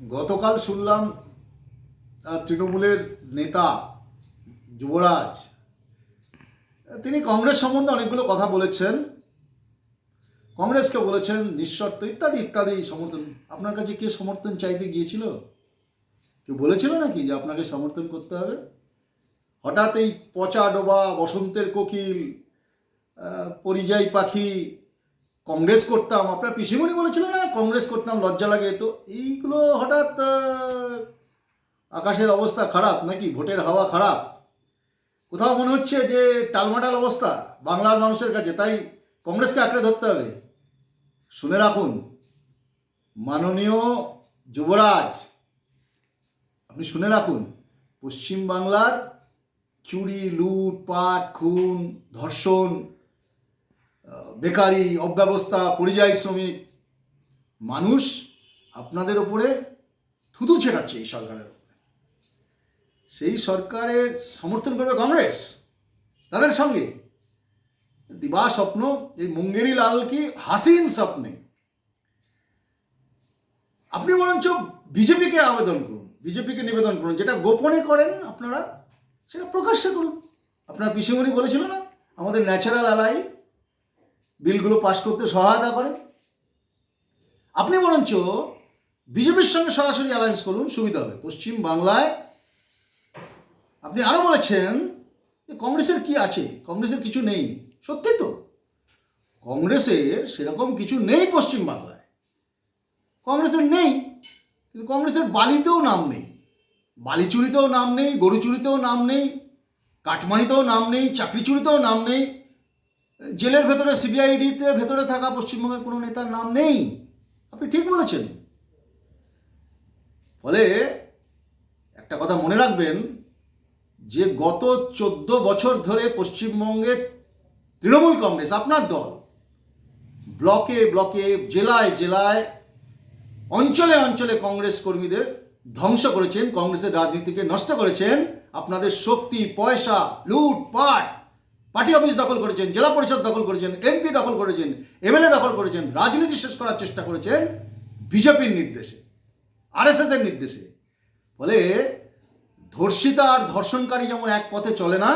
গতকাল শুনলাম তৃণমূলের নেতা যুবরাজ তিনি কংগ্রেস সম্বন্ধে অনেকগুলো কথা বলেছেন। কংগ্রেসকে বলেছেন নিঃশর্ত ইত্যাদি ইত্যাদি সমর্থন। আপনার কাছে কে সমর্থন চাইতে গিয়েছিল? কেউ বলেছিল নাকি যে আপনাকে সমর্থন করতে হবে? হঠাৎ এই পচা ডোবা বসন্তের কোকিল পরিযায়ী পাখি কংগ্রেস করতাম, আপনার পিসিমণি বলেছিল না কংগ্রেস করতাম লজ্জা লাগে, তো এইগুলো হঠাৎ আকাশের অবস্থা খারাপ নাকি ভোটের হাওয়া খারাপ? কোথাও মনে হচ্ছে যে টালমাটাল অবস্থা বাংলার মানুষের কাছে, তাই কংগ্রেসকে আঁকড়ে ধরতে হবে। শুনে রাখুন মাননীয় যুবরাজ, আপনি শুনে রাখুন, পশ্চিমবাংলার চুরি লুটপাট খুন ধর্ষণ বেকারি অব্যবস্থা পরিযায়ী শ্রমিক মানুষ আপনাদের ওপরে থুতু ছেটাচ্ছে এই সরকারের উপরে। সেই সরকারের সমর্থন করবে কংগ্রেস, তাদের সঙ্গে দিবা স্বপ্ন এই মুঙ্গেরি লাল কি হাসিন স্বপ্নে। আপনি বরঞ্চ বিজেপিকে আবেদন করুন, বিজেপিকে নিবেদন করুন, যেটা গোপনে করেন আপনারা সেটা প্রকাশ্যে করুন। আপনার পিসিমণি বলেছিল না আমাদের ন্যাচারাল অ্যালাই বিলগুলো পাশ করতে সহায়তা করে। আপনি বরঞ্চ বিজেপির সঙ্গে সরাসরি অ্যালায়েন্স করুন, সুবিধা হবে পশ্চিম বাংলায়। আপনি আরও বলেছেন যে কংগ্রেসের কি আছে, কংগ্রেসের কিছু নেই। সত্যি তো, কংগ্রেসের সেরকম কিছু নেই পশ্চিম বাংলায়, কংগ্রেসের নেই। কিন্তু কংগ্রেসের বালিতেও নাম নেই, বালি চুরিতেও নাম নেই, গরু চুরিতেও নাম নেই, কাটমানিতেও নাম নেই, চাকরি চুরিতেও নাম নেই, জেলের ভেতরে সিবিআইডিতে ভেতরে থাকা পশ্চিমবঙ্গের কোনো নেতার নাম নেই। আপনি ঠিক বলেছেন। ফলে একটা কথা মনে রাখবেন যে গত 14 বছর ধরে পশ্চিমবঙ্গে তৃণমূল কংগ্রেস আপনার দল ব্লকে ব্লকে জেলায় জেলায় অঞ্চলে অঞ্চলে কংগ্রেস কর্মীদের ধ্বংস করেছেন, কংগ্রেসের রাজনীতিকে নষ্ট করেছেন। আপনাদের শক্তি পয়সা লুটপাট, পার্টি অফিস দখল করেছেন, জেলা পরিষদ দখল করেছেন, এমপি দখল করেছেন, এমএলএ দখল করেছেন, রাজনীতি শেষ করার চেষ্টা করেছেন বিজেপির নির্দেশে, আরএসএস এর নির্দেশে। ফলে ধর্ষিতা আর ধর্ষণকারী যেমন এক পথে চলে না,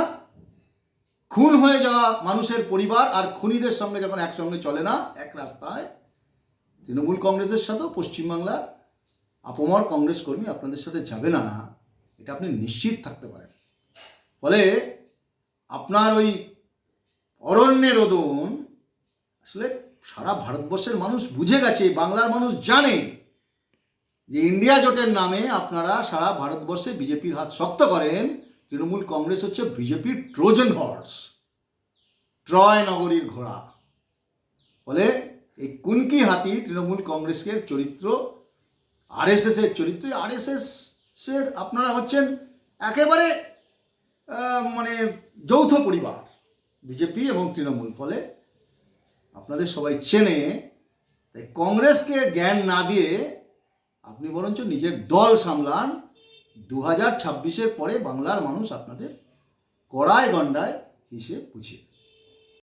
খুন হয়ে যাওয়া মানুষের পরিবার আর খুনিদের সঙ্গে যখন একসঙ্গে চলে না এক রাস্তায়, তৃণমূল কংগ্রেসের সাথেও পশ্চিমবাংলার আপমর কংগ্রেস কর্মী আপনাদের সাথে যাবে না, এটা আপনি নিশ্চিত থাকতে পারেন। ফলে আপনার ওই অরণ্যে রোদন আসলে সারা ভারতবর্ষের মানুষ বুঝে গেছে, বাংলার মানুষ জানে যে ইন্ডিয়া জোটের নামে আপনারা সারা ভারতবর্ষে বিজেপির হাত শক্ত করেন। তৃণমূল কংগ্রেস হচ্ছে বিজেপির ট্রোজান হর্স, ট্রয় নগরীর ঘোড়া। ফলে এই কুনকি হাতি তৃণমূল কংগ্রেসের চরিত্র, আরএসএস এর চরিত্র, আরএসএস এর আপনারা হচ্ছেন একেবারে মানে যৌথ পরিবার বিজেপি এবং তৃণমূল। ফলে আপনাদের সবাই চেনে, তাই কংগ্রেসকে জ্ঞান না দিয়ে আপনি বরঞ্চ নিজের দল সামলান। 2026-এর পরে বাংলার মানুষ আপনাদের কড়ায় গন্ডায় হিসেব বুঝিয়ে